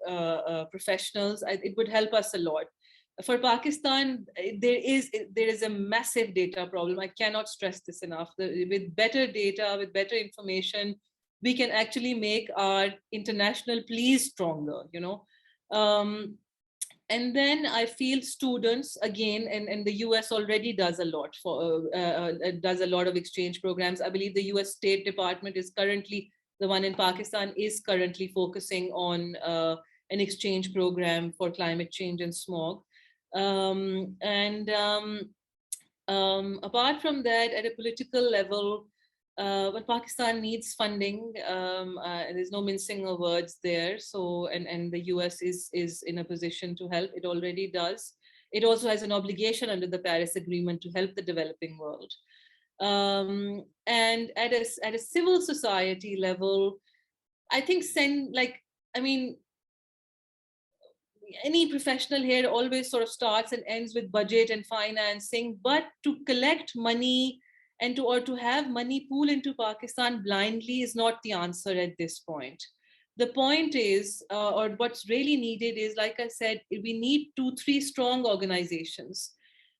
professionals, it would help us a lot. For Pakistan, there is a massive data problem. I cannot stress this enough. With better data, with better information, we can actually make our international pleas stronger, and then I feel students again, and the US already does a lot does a lot of exchange programs. I believe the US State Department is currently, the one in Pakistan is currently focusing on an exchange program for climate change and smog. Apart from that, at a political level, but Pakistan needs funding. There's no mincing of words there. So, and the US is in a position to help. It already does. It also has an obligation under the Paris Agreement to help the developing world. And at a civil society level, I think any professional here always sort of starts and ends with budget and financing, but to collect money and to have money pool into Pakistan blindly is not the answer at this point. The point is, or what's really needed is, like I said, we need 2-3 strong organizations,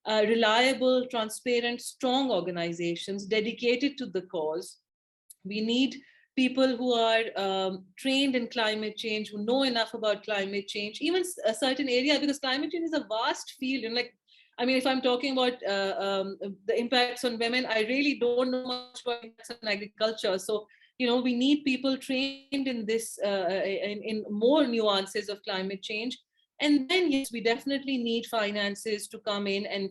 reliable, transparent, strong organizations dedicated to the cause. We need people who are trained in climate change, who know enough about climate change, even a certain area, because climate change is a vast field. And if I'm talking about the impacts on women, I really don't know much about impacts on agriculture. So, we need people trained in this, in more nuances of climate change. And then, yes, we definitely need finances to come in and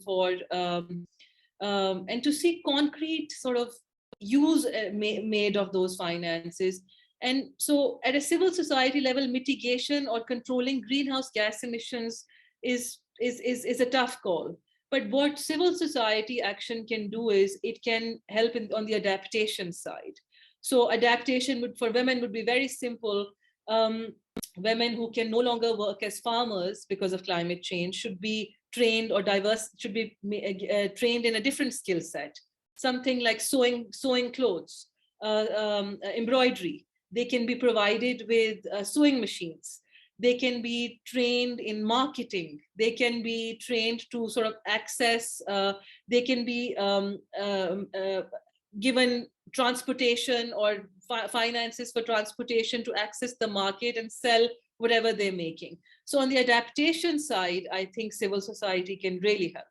and to see concrete sort of use made of those finances. And so at a civil society level, mitigation or controlling greenhouse gas emissions is a tough call. But what civil society action can do is it can help on the adaptation side. So adaptation for women would be very simple. Women who can no longer work as farmers because of climate change should be trained or should be trained in a different skill set. Something like sewing clothes, embroidery. They can be provided with sewing machines. They can be trained in marketing. They can be trained to sort of access, they can be given transportation or finances for transportation to access the market and sell whatever they're making. So on the adaptation side, I think civil society can really help.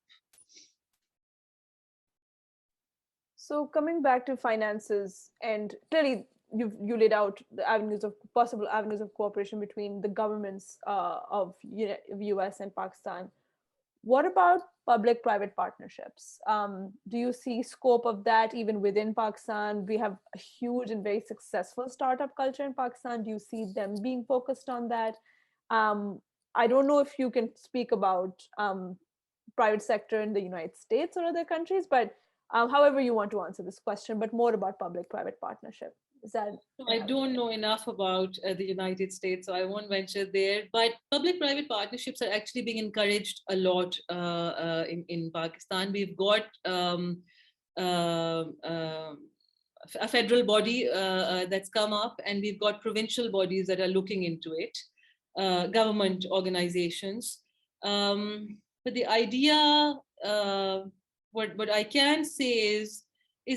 So coming back to finances, and clearly you laid out the possible avenues of cooperation between the governments of US and Pakistan. What about public-private partnerships? Do you see scope of that even within Pakistan? We have a huge and very successful startup culture in Pakistan. Do you see them being focused on that? I don't know if you can speak about private sector in the United States or other countries, but however you want to answer this question, but more about public-private partnership. Is that? I don't know enough about the United States, so I won't venture there. But public-private partnerships are actually being encouraged a lot in Pakistan. We've got a federal body that's come up, and we've got provincial bodies that are looking into it, government organizations. But the idea, what I can say is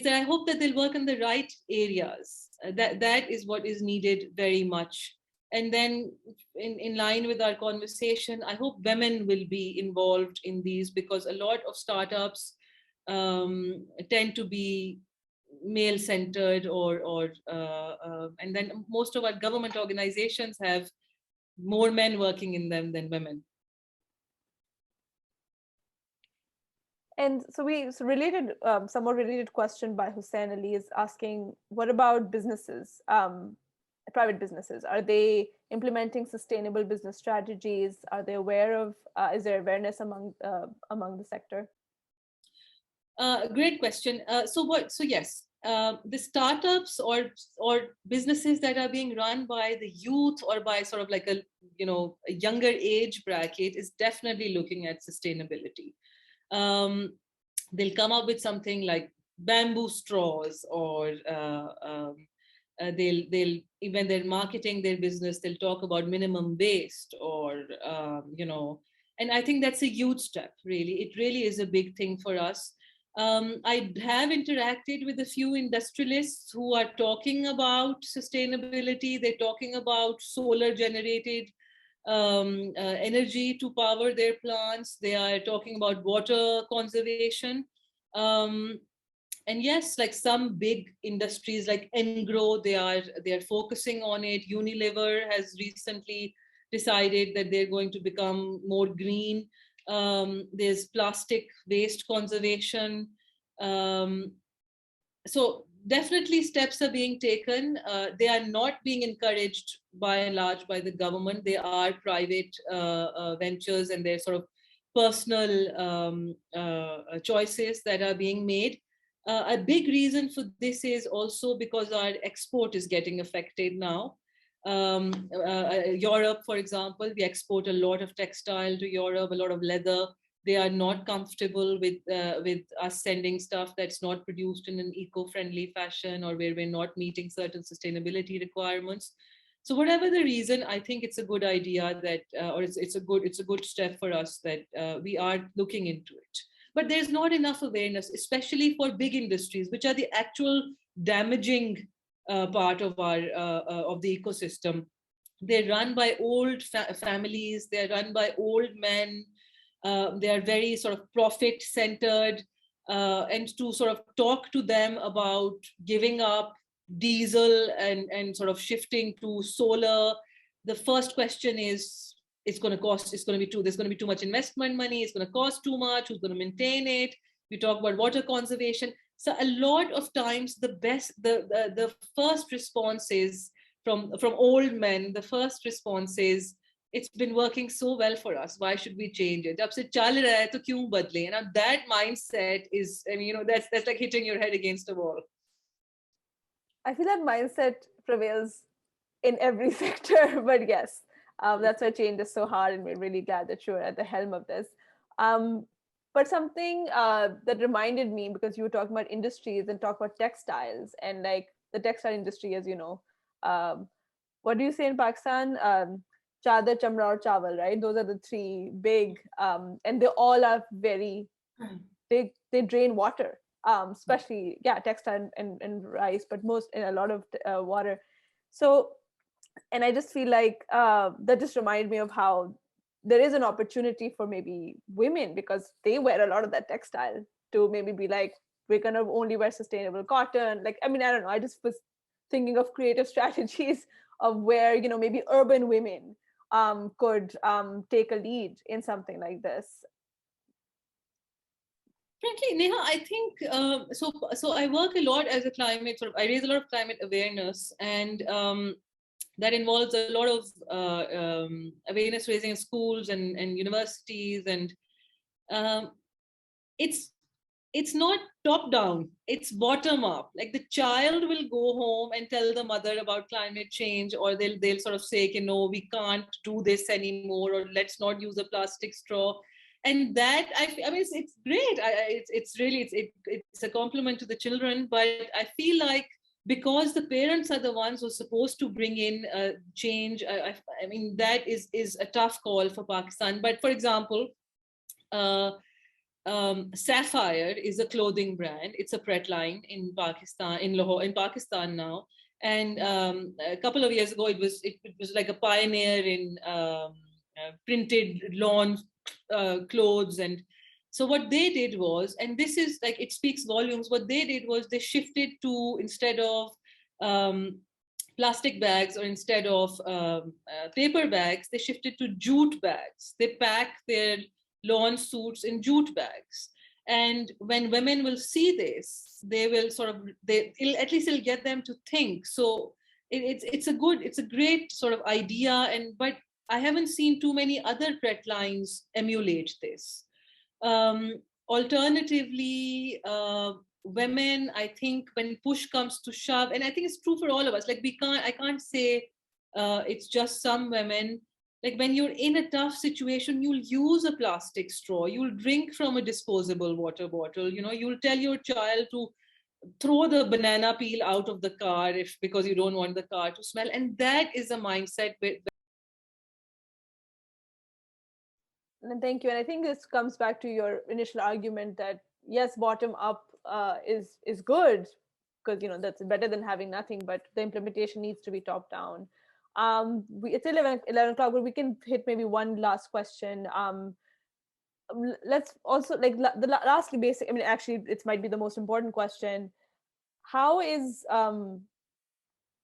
that I hope that they'll work in the right areas. That is what is needed very much. And then in line with our conversation, I hope women will be involved in these, because a lot of startups tend to be male centered, and then most of our government organizations have more men working in them than women. And so somewhat related question by Hussein Ali is asking, what about businesses, private businesses? Are they implementing sustainable business strategies? Are they aware of, is there awareness among the sector? Great question. So yes, the startups or businesses that are being run by the youth or by sort of like a younger age bracket is definitely looking at sustainability. They'll come up with something like bamboo straws, or they'll when they're marketing their business, they'll talk about minimum waste, or and I think that's a huge step. Really, it really is a big thing for us. I have interacted with a few industrialists who are talking about sustainability. They're talking about solar generated energy to power their plants. They are talking about water conservation. And yes, like some big industries like Engro, they are focusing on it. Unilever has recently decided that they're going to become more green. There's plastic waste conservation. So definitely steps are being taken. They are not being encouraged by and large by the government. They are private ventures, and they're sort of personal choices that are being made. A big reason for this is also because our export is getting affected now. Europe, for example, we export a lot of textile to Europe, a lot of leather. They are not comfortable with us sending stuff that's not produced in an eco-friendly fashion, or where we're not meeting certain sustainability requirements. So whatever the reason, I think it's a good idea that, or it's a good step for us that we are looking into it. But there's not enough awareness, especially for big industries, which are the actual damaging part of our of the ecosystem. They're run by old families. They're run by old men. They are very sort of profit centered, and to sort of talk to them about giving up diesel and sort of shifting to solar, the first question is, there's going to be too much investment money, it's going to cost too much, who's going to maintain it? We talk about water conservation. So a lot of times the first response is from old men. The first response is, it's been working so well for us, why should we change it? Jab se chal raha hai to kyun badle? And that mindset is, I mean, that's like hitting your head against a wall. I feel that mindset prevails in every sector, but yes, that's why change is so hard, and we're really glad that you're at the helm of this. But something that reminded me, because you were talking about industries and talk about textiles, and like the textile industry, as you know, what do you say in Pakistan? Chadar, chamra, or chawal, right? Those are the three big, and they all are very, they drain water, especially, textile and rice, but most in a lot of water. So, and I just feel like that just reminded me of how there is an opportunity for maybe women, because they wear a lot of that textile, to maybe be like, we're going to only wear sustainable cotton. Like, I mean, I don't know. I just was thinking of creative strategies of where, maybe urban women could take a lead in something like this. Frankly, Neha, I think so I work a lot as a climate, I raise a lot of climate awareness, and that involves a lot of awareness raising in schools and universities, and it's it's not top down, it's bottom up. Like the child will go home and tell the mother about climate change, or they'll sort of say, you know, we can't do this anymore, or let's not use a plastic straw. And that I mean, it's great. It's really it's a compliment to the children. But I feel like because the parents are the ones who are supposed to bring in change, I mean, that is a tough call for Pakistan. But for example, Sapphire is a clothing brand. It's a Pret line in Pakistan, in Lahore, in Pakistan now. And a couple of years ago, it was like a pioneer in printed lawn clothes. And so what they did was, and this is like, it speaks volumes, what they did was they shifted to, instead of plastic bags, or instead of paper bags, they shifted to jute bags. They pack their lawn suits in jute bags. And when women will see this, they will sort of, at least it'll get them to think. So it's a great sort of idea. But I haven't seen too many other Pret lines emulate this. Alternatively, women, I think when push comes to shove, and I think it's true for all of us, like I can't say it's just some women. Like when you're in a tough situation, you'll use a plastic straw, you'll drink from a disposable water bottle, you know, you'll tell your child to throw the banana peel out of the car because you don't want the car to smell. And that is a mindset. And thank you. And I think this comes back to your initial argument that yes, bottom up is good, because you know that's better than having nothing, but the implementation needs to be top down. It's 11 o'clock, but we can hit maybe one last question. Let's also, like, lastly, basic, I mean, actually, it might be the most important question. How is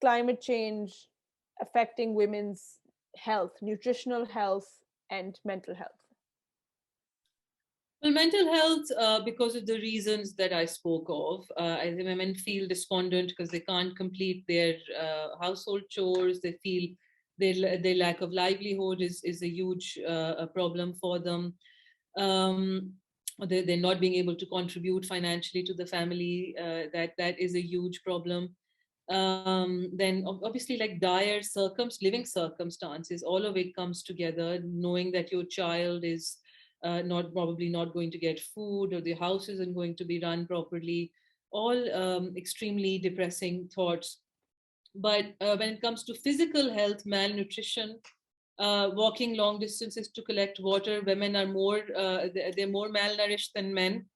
climate change affecting women's health, nutritional health, and mental health? Well, mental health, because of the reasons that I spoke of, I think women feel despondent because they can't complete their household chores. They feel their lack of livelihood is a huge problem for them. They're not being able to contribute financially to the family. That is a huge problem. Then obviously, like dire living circumstances, all of it comes together, knowing that your child is probably not going to get food, or the house isn't going to be run properly, all extremely depressing thoughts. But when it comes to physical health, malnutrition, walking long distances to collect water, women are they're more malnourished than men.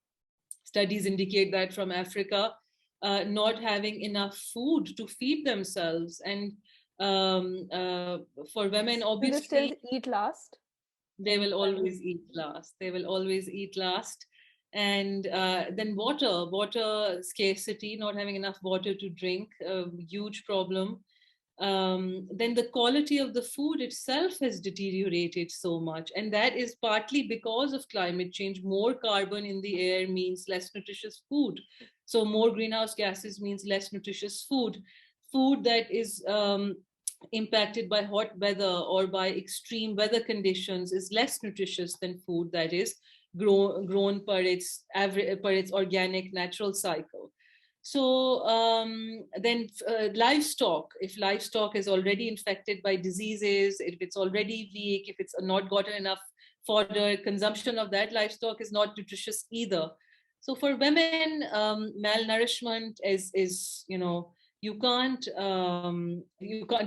Studies indicate that from Africa, not having enough food to feed themselves. And for women, obviously, do they still eat last? They will always eat last. They will always eat last. And then water scarcity, not having enough water to drink, a huge problem. Then the quality of the food itself has deteriorated so much. And that is partly because of climate change. More carbon in the air means less nutritious food. So more greenhouse gases means less nutritious food. Food that is impacted by hot weather or by extreme weather conditions is less nutritious than food that is grown per its organic natural cycle. So then livestock, if livestock is already infected by diseases, if it's already weak, if it's not gotten enough fodder, consumption of that livestock is not nutritious either. So for women, malnourishment is you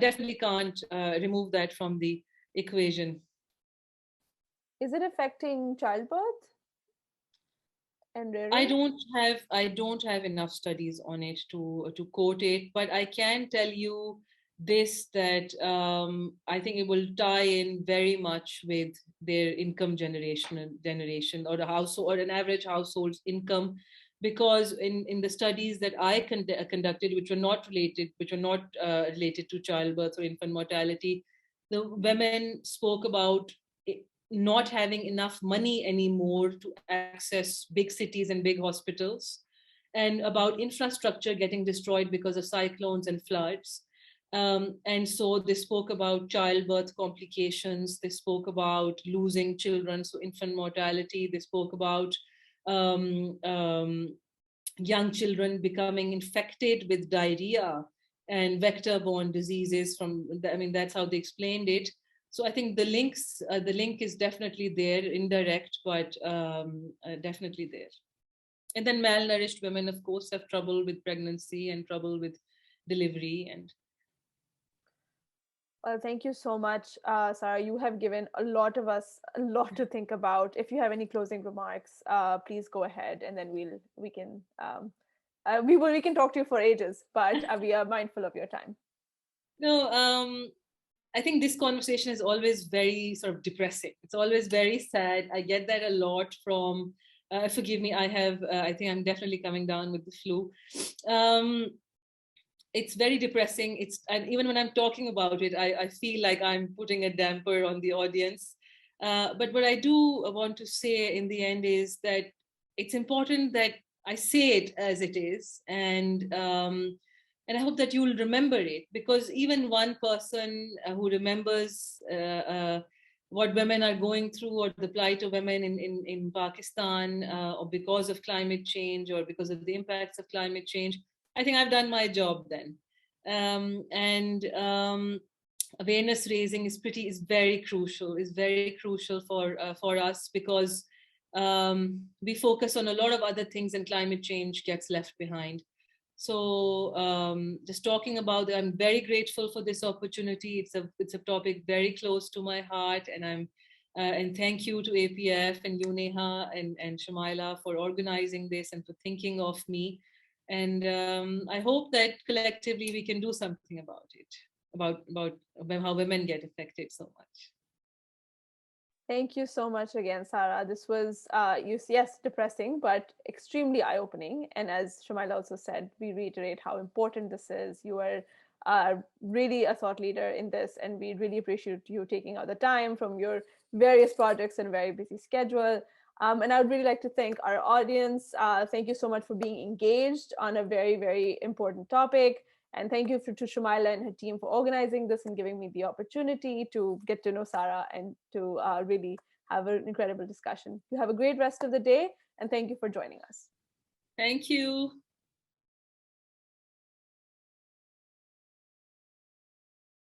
definitely can't remove that from the equation. Is it affecting childbirth and rearing? I don't have enough studies on it to quote it, but I can tell you this, that I think it will tie in very much with their income generation or the household or an average household's income. Because in the studies that I conducted, which were not related to childbirth or infant mortality, the women spoke about not having enough money anymore to access big cities and big hospitals, and about infrastructure getting destroyed because of cyclones and floods. And so they spoke about childbirth complications. They spoke about losing children, so infant mortality. They spoke about young children becoming infected with diarrhea and vector-borne diseases that's how they explained it. So I think the link is definitely there, indirect, but definitely there. And then malnourished women, of course, have trouble with pregnancy and trouble with delivery. And well, thank you so much, Sara. You have given a lot of us a lot to think about. If you have any closing remarks, please go ahead, and then we can talk to you for ages. But we are mindful of your time. No, I think this conversation is always very sort of depressing. It's always very sad. I get that a lot from. Forgive me. I think I'm definitely coming down with the flu. It's very depressing. And even when I'm talking about it, I feel like I'm putting a damper on the audience. But what I do want to say in the end is that it's important that I say it as it is, and I hope that you'll remember it, because even one person who remembers what women are going through, or the plight of women in Pakistan, or because of climate change, or because of the impacts of climate change, I think I've done my job then. Awareness raising is very crucial for us, because we focus on a lot of other things and climate change gets left behind. So just talking about it, I'm very grateful for this opportunity. It's a topic very close to my heart, and thank you to APF and you, Neha, and Shamaila, for organizing this and for thinking of me. And I hope that collectively we can do something about it, about how women get affected so much. Thank you so much again, Sara. This was, yes, depressing, but extremely eye-opening. And as Shamaila also said, we reiterate how important this is. You are really a thought leader in this, and we really appreciate you taking out the time from your various projects and very busy schedule. And I would really like to thank our audience. Thank you so much for being engaged on a very, very important topic. And thank you to Shamaila and her team for organizing this and giving me the opportunity to get to know Sara and to really have an incredible discussion. You have a great rest of the day, and thank you for joining us. Thank you.